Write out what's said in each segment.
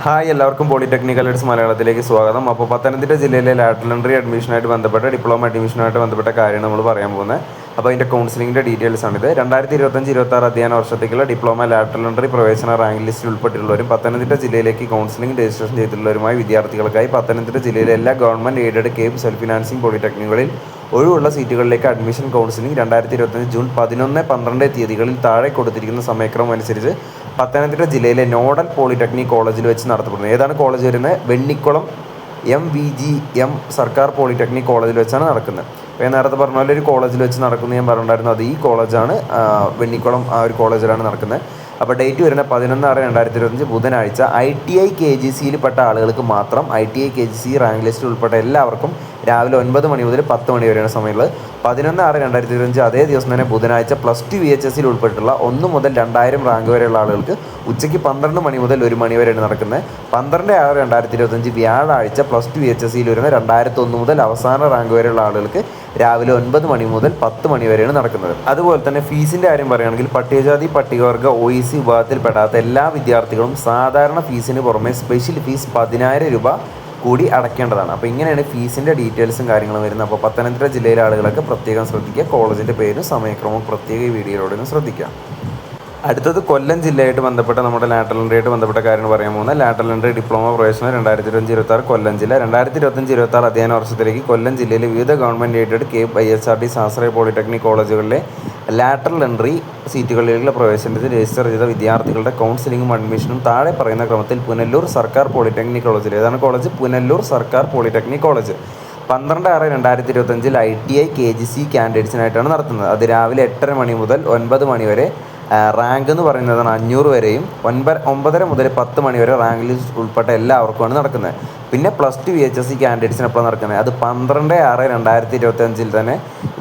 Hi എല്ലാവർക്കും polytechnical earths മലയാളത്തിലേക്ക് സ്വാഗതം. അപ്പോൾ പത്തനംതിട്ട ജില്ലയിലെ ലാറ്ററൽ എൻട്രി അഡ്മിഷനായിട്ട് ബന്ധപ്പെട്ട ഡിപ്ലോമ അഡ്മിഷനായിട്ട് ബന്ധപ്പെട്ട കാര്യം നമ്മൾ പറയാൻ പോകുന്നത്. അപ്പോൾ അതിൻ്റെ കൗൺസിലിംഗിൻ്റെ ഡീറ്റെയിൽസ് ആണിത്. 2025-26 അധ്യയന വർഷത്തേക്കുള്ള ഡിപ്ലോമ ലാറ്ററൽ എൻട്രി പ്രവേശന റാങ്ക് ലിസ്റ്റിൽ ഉൾപ്പെട്ടിട്ടുള്ളവരും പത്തനംതിട്ട ജില്ലയിലേക്ക് കൗൺസിലിംഗ് രജിസ്ട്രേഷൻ ചെയ്തിട്ടുള്ളവരുമായ വിദ്യാർത്ഥികൾക്കായി പത്തനംതിട്ട ജില്ലയിലെ എല്ലാ government aided CAPE self financing പോളിടെക്നിക്കുകളിൽ ഒഴിവുള്ള സീറ്റുകളിലേക്ക് അഡ്മിഷൻ കൗൺസിലിംഗ് 2025 ജൂൺ 11, 12 തീയതികളിൽ താഴെ കൊടുത്തിരിക്കുന്ന സമയക്രമം അനുസരിച്ച് പത്തനംതിട്ട ജില്ലയിലെ നോഡൽ പോളിടെക്നിക് കോളേജിൽ വെച്ച് നടത്തപ്പെടുന്നത്. ഏതാണ് കോളേജ് വരുന്നത്? വെണ്ണിക്കുളം MVGM സർക്കാർ പോളിടെക്നിക് കോളേജിൽ വെച്ചാണ് നടക്കുന്നത്. അപ്പോൾ ഞാൻ നേരത്തെ പറഞ്ഞ പോലെ ഒരു കോളേജിൽ വെച്ച് നടക്കുന്നത് ഞാൻ പറഞ്ഞിട്ടുണ്ടായിരുന്നു. അത് ഈ കോളേജാണ്, വെണ്ണിക്കുളം ആ ഒരു കോളേജിലാണ് നടക്കുന്നത്. അപ്പോൾ ഡേറ്റ് വരുന്ന 11/6/2025 ബുധനാഴ്ച. ITI KGCയിൽ പെട്ട ആളുകൾക്ക് മാത്രം, ITI KGC റാങ്ക് ലിസ്റ്റിൽ ഉൾപ്പെട്ട എല്ലാവർക്കും രാവിലെ 9 മണി മുതൽ 10 മണി വരെയാണ് സമയമുള്ളത്. 11/6/2025 അതേ ദിവസം തന്നെ ബുധനാഴ്ച +2 VHSയിൽ ഉൾപ്പെട്ടിട്ടുള്ള 1 മുതൽ 2000 റാങ്ക് വരെയുള്ള ആളുകൾക്ക് ഉച്ചയ്ക്ക് 12 മണി മുതൽ 1 മണി വരെയാണ് നടക്കുന്നത്. 12/6/2025 വ്യാഴാഴ്ച +2 VHSയിൽ വരുന്ന 2001 മുതൽ അവസാന റാങ്ക് വരെയുള്ള ആളുകൾക്ക് രാവിലെ 9 മണി മുതൽ 10 മണി വരെയാണ് നടക്കുന്നത്. അതുപോലെ തന്നെ ഫീസിൻ്റെ കാര്യം പറയുകയാണെങ്കിൽ പട്ടികജാതി പട്ടികവർഗ OEC വിഭാഗത്തിൽപ്പെടാത്ത എല്ലാ വിദ്യാർത്ഥികളും സാധാരണ ഫീസിന് പുറമെ സ്പെഷ്യൽ ഫീസ് 10,000 രൂപ കൂടി അടയ്ക്കേണ്ടതാണ്. അപ്പോൾ ഇങ്ങനെയാണ് ഫീസിൻ്റെ ഡീറ്റെയിൽസും കാര്യങ്ങളും വരുന്നത്. അപ്പോൾ പത്തനംതിട്ട ജില്ലയിലെ ആളുകളൊക്കെ പ്രത്യേകം ശ്രദ്ധിക്കുക. കോളേജിൻ്റെ പേരും സമയക്രമവും പ്രത്യേക ഈ വീഡിയോയിലൂടെ ശ്രദ്ധിക്കുക. അടുത്തത് കൊല്ലം ജില്ലയായിട്ട് ബന്ധപ്പെട്ട നമ്മുടെ ലാറ്ററൽ എൻട്രിയായിട്ട് ബന്ധപ്പെട്ട കാര്യങ്ങൾ പറയാൻ പോകുന്നത്. ലാറ്ററൽ എൻട്രി ഡിപ്ലോമ പ്രവേശനം 2025-26 കൊല്ലം ജില്ല. 2025-26 അധ്യയന വർഷത്തിലേക്ക് കൊല്ലം ജില്ലയിലെ വിവിധ ഗവൺമെൻറ് എയ്ഡഡ് കേപ്പ് ISRD സാശ്രയ പോളിടെക്നിക് കോളേജുകളിലെ ലാറ്ററൽ എൻട്രി സീറ്റുകളിലുള്ള പ്രവേശനത്തിന് രജിസ്റ്റർ ചെയ്ത വിദ്യാർത്ഥികളുടെ കൗൺസിലിംഗും അഡ്മിഷനും താഴെ പറയുന്ന ക്രമത്തിൽ പുനലൂർ സർക്കാർ പോളിടെക്നിക് കോളേജിൽ. ഏതാണ് കോളേജ്? പുനലൂർ സർക്കാർ പോളിടെക്നിക് കോളേജ്. 12/6/2025 ITI KGC കാൻഡിഡേറ്റ്സിനായിട്ടാണ് നടത്തുന്നത്. അത് രാവിലെ 8:30 മണി മുതൽ 9 മണി വരെ. റാങ്ക് എന്ന് പറയുന്നതാണ് 500 വരെയും. 9:30 മുതൽ 10 മണി വരെ റാങ്ക് ലിസ്റ്റ് ഉൾപ്പെട്ട എല്ലാവർക്കുമാണ് നടക്കുന്നത്. പിന്നെ +2 VHSC കാൻഡിഡേറ്റ്സിന് എപ്പോഴാണ് നടക്കുന്നത്? അത് 12/6/2025 തന്നെ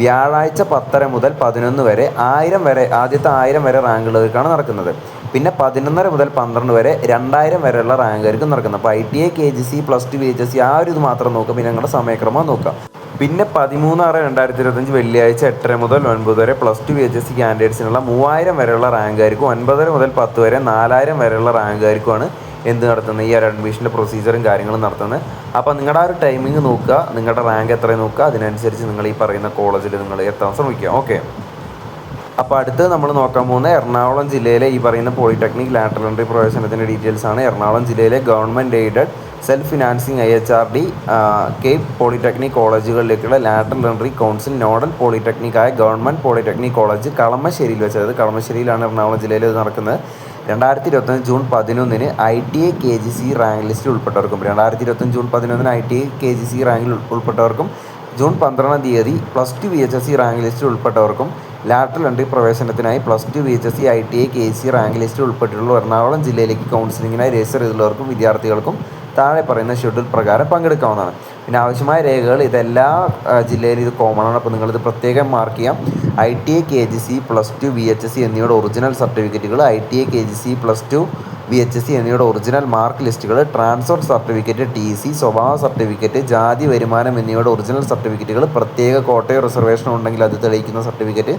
വ്യാഴാഴ്ച 10:30 മുതൽ 11 വരെ. 1000 വരെ, ആദ്യത്തെ 1000 വരെ റാങ്കുള്ളവർക്കാണ് നടക്കുന്നത്. പിന്നെ 11:30 മുതൽ 12 വരെ 2000 വരെയുള്ള റാങ്കായിരിക്കും നടക്കുന്നത്. അപ്പോൾ ITI KGC +2 VHSC ആ ഒരു ഇത് മാത്രം നോക്കുക. പിന്നെ ഞങ്ങളുടെ സമയക്രമം നോക്കുക. പിന്നെ 13/6/2025 വെള്ളിയാഴ്ച 8:30 മുതൽ 9 വരെ +2 VHSC കാൻഡിഡേറ്റ്സിനുള്ള 3000 വരെയുള്ള റാങ്കായിരിക്കും. 9:30 മുതൽ 10 വരെ 4000 വരെയുള്ള റാങ്കായിരിക്കുമാണ് എന്ത് നടത്തുന്നത്? ഈ ഒരു അഡ്മിഷൻ്റെ പ്രൊസീജിയറും കാര്യങ്ങളും നടത്തുന്നത്. അപ്പോൾ നിങ്ങളുടെ ആ ഒരു ടൈമിംഗ് നോക്കുക, നിങ്ങളുടെ റാങ്ക് എത്രയും നോക്കുക. അതിനനുസരിച്ച് നിങ്ങൾ ഈ പറയുന്ന കോളേജിൽ നിങ്ങൾ എത്താൻ ശ്രമിക്കുക. ഓക്കെ. അപ്പോൾ അടുത്ത് നമ്മൾ നോക്കാൻ പോകുന്നത് എറണാകുളം ജില്ലയിലെ ഈ പറയുന്ന പോളിടെക്നിക് ലാറ്ററൽ എൻട്രി പ്രവേശനത്തിൻ്റെ ഡീറ്റെയിൽസ് ആണ്. എറണാകുളം ജില്ലയിലെ government aided self financing IHRD CAPE polytechnic കോളേജുകളിലേക്കുള്ള ലാറ്ററൽ എൻട്രി കൗൺസിൽ നോഡൽ പോളിടെക്നിക്കായ ഗവൺമെൻറ് പോളിടെക്നിക് കോളേജ് കളമശ്ശേരിയിൽ വെച്ചത്. അത് കളമശ്ശേരിയിലാണ് എറണാകുളം ജില്ലയിൽ ഇത് നടക്കുന്നത്. 2025 ജൂൺ 11 ITI KGC റാങ്ക് ലിസ്റ്റിൽ ഉൾപ്പെട്ടവർക്കും 2025 ജൂൺ 11 ITI KGC റാങ്കിൽ ഉൾപ്പെട്ടവർക്കും ജൂൺ 12 തീയതി +2 VHSC റാങ്ക് ലിസ്റ്റിൽ ഉൾപ്പെട്ടവർക്കും ലാറ്ററൽ എൻട്രി പ്രവേശനത്തിനായി +2 VHSC ITI KGC റാങ്ക് ലിസ്റ്റിൽ ഉൾപ്പെട്ടിട്ടുള്ള എറണാകുളം ജില്ലയിലേക്ക് കൗൺസിലിങ്ങിനായി രജിസ്റ്റർ ചെയ്തിട്ടുള്ളവർക്കും വിദ്യാർത്ഥികൾക്കും താഴെ പറയുന്ന ഷെഡ്യൂൾ പ്രകാരം പങ്കെടുക്കാവുന്നതാണ്. പിന്നെ ആവശ്യമായ രേഖകൾ ഇതെല്ലാ ജില്ലയിലും ഇത് കോമൺ ആണ്. അപ്പോൾ നിങ്ങളിത് പ്രത്യേകം മാർക്ക് ചെയ്യാം. ITI KGC +2 VHSC എന്നിവയുടെ ഒറിജിനൽ സർട്ടിഫിക്കറ്റുകൾ, ITI KGC +2 VHSC എന്നിവയുടെ ഒറിജിനൽ മാർക്ക് ലിസ്റ്റുകൾ, ട്രാൻസ്ഫർ സർട്ടിഫിക്കറ്റ്, TC, സ്വഭാവ സർട്ടിഫിക്കറ്റ്, ജാതി വരുമാനം എന്നിവയുടെ ഒറിജിനൽ സർട്ടിഫിക്കറ്റുകൾ, പ്രത്യേക കോട്ടയോ റിസർവേഷനോ ഉണ്ടെങ്കിൽ അത് തെളിയിക്കുന്ന certificate,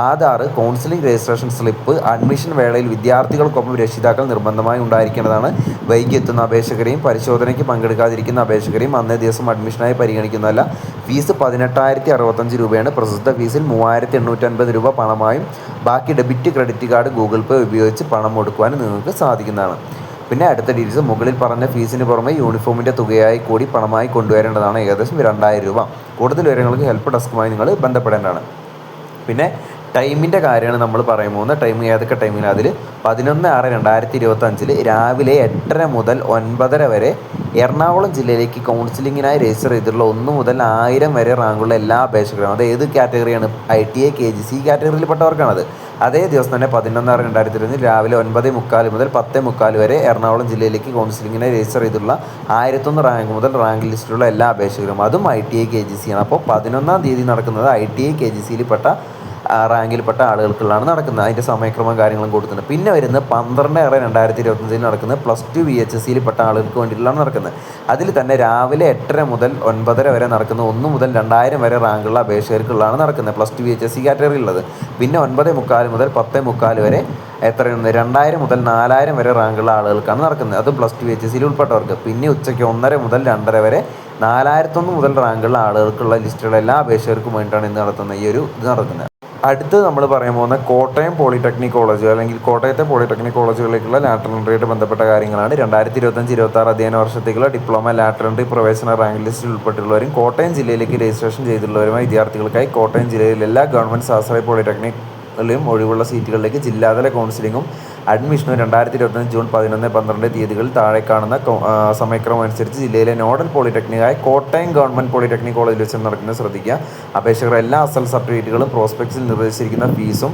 Aadhaar, counselling registration slip, admission വേളയിൽ വിദ്യാർത്ഥികൾക്കൊപ്പം രക്ഷിതാക്കൾ നിർബന്ധമായി ഉണ്ടായിരിക്കേണ്ടതാണ്. വൈകിയെത്തുന്ന അപേക്ഷകരെയും പരിശോധനയ്ക്ക് പങ്കെടുക്കാതിരിക്കുന്ന അപേക്ഷകരെയും അന്നേ ദിവസം അഡ്മിഷനായി പരിഗണിക്കുന്നതല്ല. ഫീസ് 18,065 രൂപയാണ്. പ്രസ്തുത ഫീസിൽ 3,850 രൂപ പണമായും ബാക്കി ഡെബിറ്റ്, ക്രെഡിറ്റ് കാർഡ്, ഗൂഗിൾ പേ ഉപയോഗിച്ച് പണം കൊടുക്കുവാനും നിങ്ങൾക്ക് സാധിക്കുന്നതാണ്. പിന്നെ അടുത്ത ഡീറ്റെയിൽസ് മുകളിൽ പറഞ്ഞ ഫീസിന് പുറമെ യൂണിഫോമിൻ്റെ തുകയായി കൂടി പണമായി കൊണ്ടുവരേണ്ടതാണ്. ഏകദേശം 2000 രൂപ. കൂടുതൽ വിവരങ്ങൾക്ക് ഹെൽപ്പ് ഡെസ്കുമായി നിങ്ങൾ ബന്ധപ്പെടേണ്ടതാണ്. പിന്നെ ടൈമിൻ്റെ കാര്യമാണ് നമ്മൾ പറയാൻ പോകുന്നത്. ടൈം ഏതൊക്കെ ടൈമിലാണ്? അതിൽ 11/6/2025 രാവിലെ 8:30 മുതൽ 9:30 വരെ എറണാകുളം ജില്ലയിലേക്ക് കൗൺസിലിങ്ങിനായി രജിസ്റ്റർ ചെയ്തിട്ടുള്ള 1 മുതൽ 1000 വരെ റാങ്കുള്ള എല്ലാ അപേക്ഷകരും, അത് ഏത് കാറ്റഗറിയാണ്? ITI KGC കാറ്റഗറിയിൽപ്പെട്ടവർക്കാണത്. അതേ ദിവസം തന്നെ 11/6/2025 രാവിലെ 9:45 മുതൽ 10:45 വരെ എറണാകുളം ജില്ലയിലേക്ക് കൗൺസിലിങ്ങിനായി രജിസ്റ്റർ ചെയ്തിട്ടുള്ള 1001 റാങ്ക് മുതൽ റാങ്ക് ലിസ്റ്റിലുള്ള എല്ലാ അപേക്ഷകരും, അതും ITI KGC ആണ്. അപ്പോൾ 11-ാം തീയതി നടക്കുന്നത് ITI KGCയിൽ പെട്ട റാങ്കിൽപ്പെട്ട ആളുകൾക്കുള്ളതാണ് നടക്കുന്നത്. അതിൻ്റെ സമയക്രമം കാര്യങ്ങളും കൊടുത്തിട്ടുണ്ട്. പിന്നെ വരുന്നത് 12/6/2025 നടക്കുന്നത് +2 VHSCയിൽ പെട്ട ആളുകൾക്ക് വേണ്ടിയിട്ടുള്ളതാണ് നടക്കുന്നത്. അതിൽ തന്നെ രാവിലെ 8:30 മുതൽ 9:30 വരെ നടക്കുന്ന 1 മുതൽ 2000 വരെ റാങ്കുള്ള അപേക്ഷകർക്കുള്ളതാണ് നടക്കുന്നത്, +2 VHSC കാറ്റഗറി ഉള്ളത്. പിന്നെ 9:45 മുതൽ 10:45 വരെ എത്രയാണ് 2000 മുതൽ 4000 വരെ റാങ്കുള്ള ആളുകൾക്കാണ് നടക്കുന്നത്, അത് +2 VHSCയിൽ ഉൾപ്പെട്ടവർക്ക്. പിന്നെ ഉച്ചയ്ക്ക് 1:30 മുതൽ 2:30 വരെ 4001 മുതൽ റാങ്കുള്ള ആളുകൾക്കുള്ള ലിസ്റ്റുള്ള എല്ലാ അപേക്ഷകർക്കും വേണ്ടിയിട്ടാണ് ഇന്ന് നടത്തുന്നത് ഈ ഒരു ഇത് നടക്കുന്നത്. അടുത്ത് നമ്മൾ പറയാൻ പോകുന്ന കോട്ടയം പോളിടെക്നിക് കോളേജ് അല്ലെങ്കിൽ കോട്ടയത്തെ പോളിടെക്നിക് കോളേജുകളിലേക്കുള്ള ലാറ്ററൽ എൻട്രിയായിട്ട് ബന്ധപ്പെട്ട കാര്യങ്ങളാണ്. 2025-26 അധ്യയന വർഷത്തേക്കുള്ള ഡിപ്ലോമ ലാറ്ററൽ എൻട്രി പ്രവേശന റാങ്ക് ലിസ്റ്റിൽ ഉൾപ്പെട്ടുള്ളവരും കോട്ടയം ജില്ലയിലേക്ക് രജിസ്ട്രേഷൻ ചെയ്തിട്ടുള്ളവരുമായ വിദ്യാർത്ഥികൾക്കായി കോട്ടയം ജില്ലയിലെ എല്ലാ ഗവൺമെൻറ് സ്വാശ്രയ പോളിടെക്നിക്കിലും ഒഴിവുള്ള സീറ്റുകളിലേക്ക് ജില്ലാതല കൗൺസിലിംഗും അഡ്മിഷനും 2025 ജൂൺ 11, 12 തീയതികളിൽ താഴെ കാണുന്ന സമയക്രമം അനുസരിച്ച് ജില്ലയിലെ നോഡൽ പോളിടെക്നിക്കായ കോട്ടയം ഗവൺമെൻറ് പോളിടെക്നിക് കോളേജിൽ വെച്ച് നടക്കുന്നത് ശ്രദ്ധിക്കുക. അപേക്ഷകർ എല്ലാ അസൽ സർട്ടിഫിക്കറ്റുകളും പ്രോസ്പെക്ട്സിൽ നിർദ്ദേശിച്ചിരിക്കുന്ന ഫീസും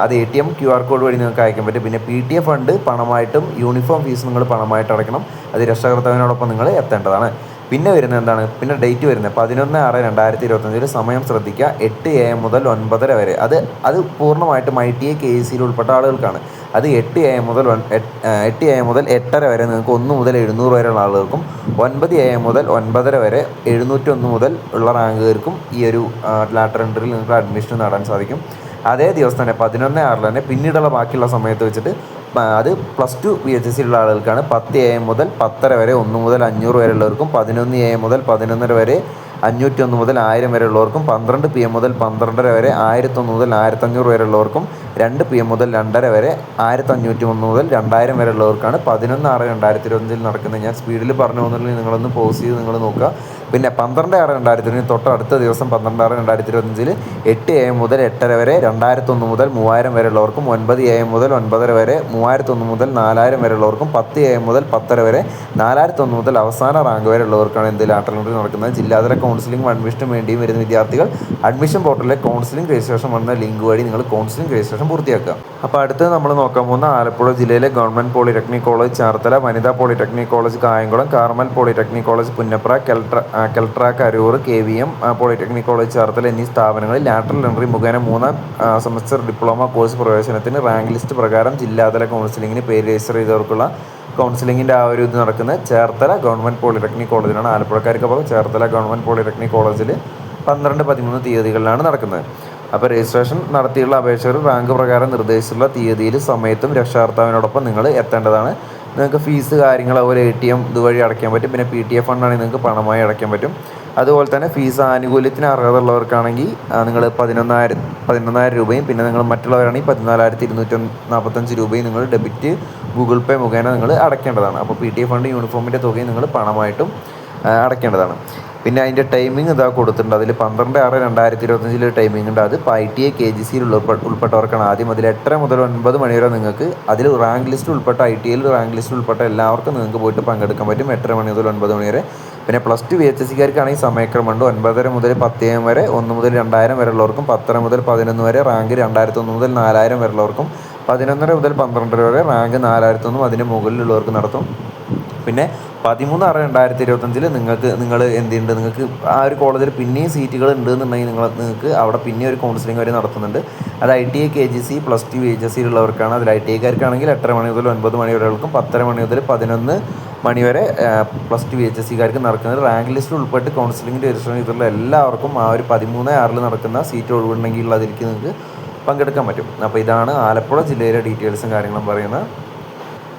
അത് ATM QR കോഡ് വഴി നിങ്ങൾക്ക് അയക്കാൻ പറ്റും. പിന്നെ PTA ഫണ്ട് പണമായിട്ടും യൂണിഫോം ഫീസ് നിങ്ങൾ പണമായിട്ട് അടയ്ക്കണം. അത് രക്ഷാകർത്താവിനോടൊപ്പം നിങ്ങൾ എത്തേണ്ടതാണ്. പിന്നെ വരുന്നത് എന്താണ്, പിന്നെ ഡേറ്റ് വരുന്നത് 11/6/2025 സമയം ശ്രദ്ധിക്കുക, 8 AM മുതൽ 9:30 വരെ. അത് പൂർണ്ണമായിട്ടും ITI KECയിൽ ഉൾപ്പെട്ട ആളുകൾക്കാണ്. അത് 8 AM മുതൽ 8:30 വരെ നിങ്ങൾക്ക് 1 മുതൽ 700 വരെയുള്ള ആളുകൾക്കും, 9 AM മുതൽ 9:30 വരെ 701 മുതൽ ഉള്ള റാങ്കുകാർക്കും ഈ ഒരു ലാറ്ററൽ എൻട്രിയിൽ നിങ്ങൾക്ക് അഡ്മിഷൻ നേടാൻ സാധിക്കും. അതേ ദിവസം തന്നെ 11/6 തന്നെ പിന്നീടുള്ള ബാക്കിയുള്ള സമയത്ത് വെച്ചിട്ട് അത് +2 VHSCയിലുള്ള ആളുകൾക്കാണ്. 10 AM മുതൽ 10:30 വരെ 1 മുതൽ 500 വരെ ഉള്ളവർക്കും, 11 AM മുതൽ 11:30 വരെ 501 മുതൽ 1000 വരെ ഉള്ളവർക്കും, 12 PM മുതൽ 12:30 വരെ 1001 മുതൽ 1500 വരെ ഉള്ളവർക്കും, 2 PM മുതൽ 2:30 വരെ 1501 മുതൽ 2000 വരെ ഉള്ളവർക്കാണ് 11/6/2025 നടക്കുന്നത്. ഞാൻ സ്പീഡിൽ പറഞ്ഞു പോകുന്നുണ്ടെങ്കിൽ നിങ്ങളൊന്ന് പോസ് ചെയ്ത് നിങ്ങൾ നോക്കുക. പിന്നെ 12/6/2025 തൊട്ട് അടുത്ത ദിവസം 12/6/2025 8 AM മുതൽ 8:30 വരെ 2001 മുതൽ 3000 വരെ ഉള്ളവർക്കും, 9 AM മുതൽ 9:30 വരെ 3001 മുതൽ 4000 വരെ ഉള്ളവർക്കും, 10 AM മുതൽ 10:30 വരെ 4001 മുതൽ അവസാന റാങ്ക് വരെ ഉള്ളവർക്കാണ് എന്ത് ലാറ്ററൽ എൻട്രി നടക്കുന്നത്. ജില്ലാതല കൗൺസിലിംഗ് അഡ്മിഷനും വേണ്ടിയും വരുന്ന വിദ്യാർത്ഥികൾ അഡ്മിഷൻ പോർട്ടലിലെ കൗൺസിലിംഗ് രജിസ്ട്രേഷൻ വന്ന ലിങ്ക് വഴി നിങ്ങൾ കൗൺസിലിംഗ് രജിസ്ട്രേഷൻ പൂർത്തിയാക്കുക. അപ്പോൾ അടുത്ത് നമ്മൾ നോക്കാൻ പോകുന്ന ആലപ്പുഴ ജില്ലയിലെ ഗവൺമെൻറ് പോളിടെക്നിക് കോളേജ് ചാർത്തല, വനിതാ polytechnic college Kayamkulam, Carmel polytechnic college Punnapra, കെൽട്രാക്ക് Aroor, KVM polytechnic college Cherthala എന്നീ സ്ഥാപനങ്ങളിൽ ലാറ്ററൽ എൻട്രി മുഖേന 3ാം സെമസ്റ്റർ ഡിപ്ലോമ കോഴ്സ് പ്രവേശനത്തിന് റാങ്ക് ലിസ്റ്റ് പ്രകാരം ജില്ലാതല കൗൺസിലിംഗിന് പേര് രജിസ്റ്റർ ചെയ്തവർക്കുള്ള കൗൺസിലിംഗിൻ്റെ ആ ഒരു ഇത് നടക്കുന്നത് ചേർത്തല ഗവൺമെൻറ് പോളിടെക്നിക് കോളേജിലാണ്. ആലപ്പുഴക്കാർക്ക് അപ്പോൾ ചേർത്തല ഗവൺമെൻറ് പോളിടെക്നിക് കോളേജിൽ 12, 13 തീയതികളിലാണ് നടക്കുന്നത്. അപ്പോൾ രജിസ്ട്രേഷൻ നടത്തിയുള്ള അപേക്ഷകർ റാങ്ക് പ്രകാരം നിർദ്ദേശിച്ചുള്ള തീയതിയിൽ സമയത്തും രക്ഷാകർത്താവിനോടൊപ്പം നിങ്ങൾ എത്തേണ്ടതാണ്. നിങ്ങൾക്ക് ഫീസ് കാര്യങ്ങൾ അതുപോലെ ATM ഇതുവഴി അടയ്ക്കാൻ പറ്റും. പിന്നെ PTA ഫണ്ടാണെങ്കിൽ നിങ്ങൾക്ക് പണമായി അടയ്ക്കാൻ പറ്റും. അതുപോലെ തന്നെ ഫീസ് ആനുകൂല്യത്തിന് അർഹതയുള്ളവർക്കാണെങ്കിൽ നിങ്ങൾ 11,000 രൂപയും, പിന്നെ നിങ്ങൾ മറ്റുള്ളവരാണെങ്കിൽ 14,245 രൂപയും നിങ്ങൾ ഡെബിറ്റ് ഗൂഗിൾ പേ മുഖേന നിങ്ങൾ അടയ്ക്കേണ്ടതാണ്. അപ്പോൾ PTA ഫണ്ട് യൂണിഫോമിൻ്റെ തുകയും നിങ്ങൾ പണമായിട്ടും അടയ്ക്കേണ്ടതാണ്. പിന്നെ അതിൻ്റെ ടൈമിംഗ് ഇതാ കൊടുത്തിട്ടുണ്ട്. അതിൽ 12/6/2025 ടൈമിംഗ് ഉണ്ട്. അത് ITI KGCയിൽ ഉൾപ്പെട്ടവർക്കാണ് ആദ്യം. അതിൽ 8:30 മുതൽ 9 മണി വരെ നിങ്ങൾക്ക് അതിൽ റാങ്ക് ലിസ്റ്റ് ഉൾപ്പെട്ട ITIയിൽ റാങ്ക് ലിസ്റ്റ് ഉൾപ്പെട്ട എല്ലാവർക്കും നിങ്ങൾക്ക് പോയിട്ട് പങ്കെടുക്കാൻ പറ്റും 8:30 മണി മുതൽ 9 മണി വരെ. പിന്നെ +2 VHSCക്കാർക്കാണെങ്കിൽ സമയക്രമമുണ്ട്. 9:30 മുതൽ 10 AM വരെ 1 മുതൽ 2000 വരെ ഉള്ളവർക്കും, 10:30 മുതൽ 11 വരെ റാങ്ക് 2001 മുതൽ 4000 വരെ ഉള്ളവർക്കും, 11:30 മുതൽ 12 വരെ റാങ്ക് 4001 അതിന് മുകളിലുള്ളവർക്ക് നടത്തും. പിന്നെ 13/6/2025 നിങ്ങൾ എന്തുണ്ട്, നിങ്ങൾക്ക് ആ ഒരു കോളേജിൽ പിന്നെയും സീറ്റുകൾ ഉണ്ടെന്നുണ്ടെങ്കിൽ നിങ്ങൾക്ക് അവിടെ പിന്നെ ഒരു കൗൺസിലിംഗ് വരെ നടത്തുന്നുണ്ട്. അത് ITI KGC +2 VHSCയിലുള്ളവർക്കാണ്. അതിൽ ITIക്കാർക്കാണെങ്കിൽ 8:30 മണി മുതൽ 9 മണി വരെകൾക്കും, 10:30 മണി മുതൽ 11 മണി വരെ +2 VHSCക്കാർക്ക് നടക്കുന്നത്. റാങ്ക് ലിസ്റ്റ് ഉൾപ്പെട്ട് കൗൺസിലിംഗ് രജിസ്ട്രേഷൻ ചെയ്തിട്ടുള്ള എല്ലാവർക്കും ആ ഒരു 13/6 നടക്കുന്ന സീറ്റ് ഒഴിവുണ്ടെങ്കിൽ അതിലേക്ക് നിങ്ങൾക്ക് പങ്കെടുക്കാൻ പറ്റും. അപ്പോൾ ഇതാണ് ആലപ്പുഴ ജില്ലയിലെ ഡീറ്റെയിൽസും കാര്യങ്ങളും പറയുന്നത്.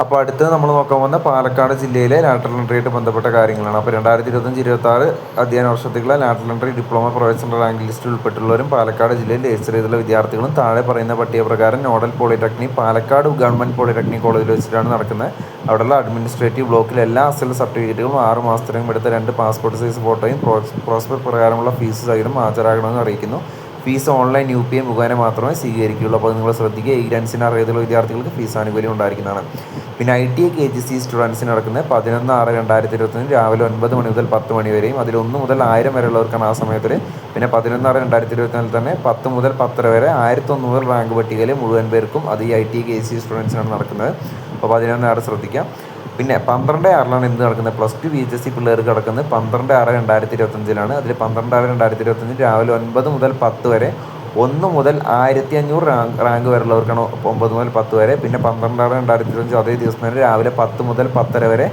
അപ്പോൾ അടുത്ത് നമ്മൾ നോക്കാൻ പോകുന്ന പാലക്കാട് ജില്ലയിലെ ലാറ്ററൽ എൻട്രിയായിട്ട് ബന്ധപ്പെട്ട കാര്യങ്ങളാണ്. അപ്പോൾ 2025-26 അധ്യയന വർഷത്തേക്കുള്ള lateral entry diploma professional rank ലിസ്റ്റിൽ ഉൾപ്പെട്ടുള്ളവരും പാലക്കാട് ജില്ലയിൽ രജിസ്റ്റർ ചെയ്തുള്ള വിദ്യാർത്ഥികളും താഴെ പറയുന്ന പട്ടികപ്രകാരം nodal polytechnic Palakkad government polytechnic കോളേജിൽ വെച്ചിട്ടാണ് നടക്കുന്നത്. അവിടെയുള്ള അഡ്മിനിസ്ട്രേറ്റീവ് ബ്ലോക്കിൽ എല്ലാ അസൽ സർട്ടിഫിക്കറ്റുകളും 6 മാസത്തിനും എടുത്ത 2 പാസ്പോർട്ട് സൈസ് ഫോട്ടോയും പ്രോസ്പെക്ട് പ്രകാരമുള്ള ഫീസ് സഹിതം ഹാജരാകണമെന്ന് അറിയിക്കുന്നു. ഫീസ് ഓൺലൈൻ UPI മുഖേന മാത്രമേ സ്വീകരിക്കുകയുള്ളൂ. അപ്പോൾ നിങ്ങൾ ശ്രദ്ധിക്കുക, ഈ ഗ്രാൻസിന് അർഹതയുള്ള വിദ്യാർത്ഥികൾക്ക് ഫീസ് ആനുകൂല്യം ഉണ്ടായിരിക്കുന്നതാണ്. പിന്നെ ITI KGC സ്റ്റുഡൻസിന് നടക്കുന്നത് 11/6/2025 രാവിലെ 9 മണി മുതൽ 10 മണി വരെയും അതിൽ 1 മുതൽ 1000 വരെ ഉള്ളവർക്കാണ് ആ സമയത്തിൽ. പിന്നെ 11/6/2024 തന്നെ 10 മുതൽ 10:30 വരെ 1001 മുതൽ റാങ്ക് പട്ടികയിലെ മുഴുവൻ പേർക്കും അത് ഈ ITI KGC സ്റ്റുഡൻസിനാണ് നടക്കുന്നത്. അപ്പോൾ 11/6 ശ്രദ്ധിക്കാം. പിന്നെ 12/6 എന്ത് നടക്കുന്നത്, +2 VHSC പിള്ളേർക്ക് നടക്കുന്നത് 12/6/2025 അതിൽ 12/6/2025 രാവിലെ 9 മുതൽ 10 വരെ 1 മുതൽ 1500 റാങ്ക് വരെയുള്ളവർക്കാണ് 9 മുതൽ 10 വരെ. പിന്നെ 12/6/2025 അതേ ദിവസം തന്നെ രാവിലെ 10 മുതൽ 10:30 വരെ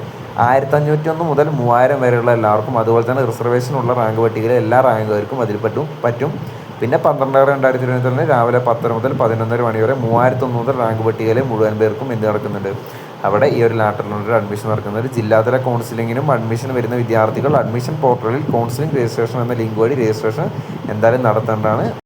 1501 മുതൽ 3000 വരെയുള്ള എല്ലാവർക്കും. അതുപോലെ തന്നെ റിസർവേഷൻ ഉള്ള റാങ്ക് പട്ടികയിലെ എല്ലാ റാങ്കുകാർക്കും അതിൽ പറ്റും. പിന്നെ 12/6/2025 രാവിലെ 10 മുതൽ 11:30 മണി വരെ 3001 മുതൽ റാങ്ക് പട്ടികയിലെ മുഴുവൻ പേർക്കും എന്ത് നടക്കുന്നുണ്ട്, അവിടെ ഈ ഒരു ലാറ്ററൽ എൻട്രി അഡ്മിഷൻ നടക്കുന്നത്. ജില്ലാതല കൗൺസിലിങ്ങിനും അഡ്മിഷൻ വരുന്ന വിദ്യാർത്ഥികൾ അഡ്മിഷൻ പോർട്ടലിൽ കൗൺസിലിംഗ് രജിസ്ട്രേഷൻ എന്ന ലിങ്ക് വഴി രജിസ്ട്രേഷൻ എന്തായാലും നടത്തേണ്ടതാണ്.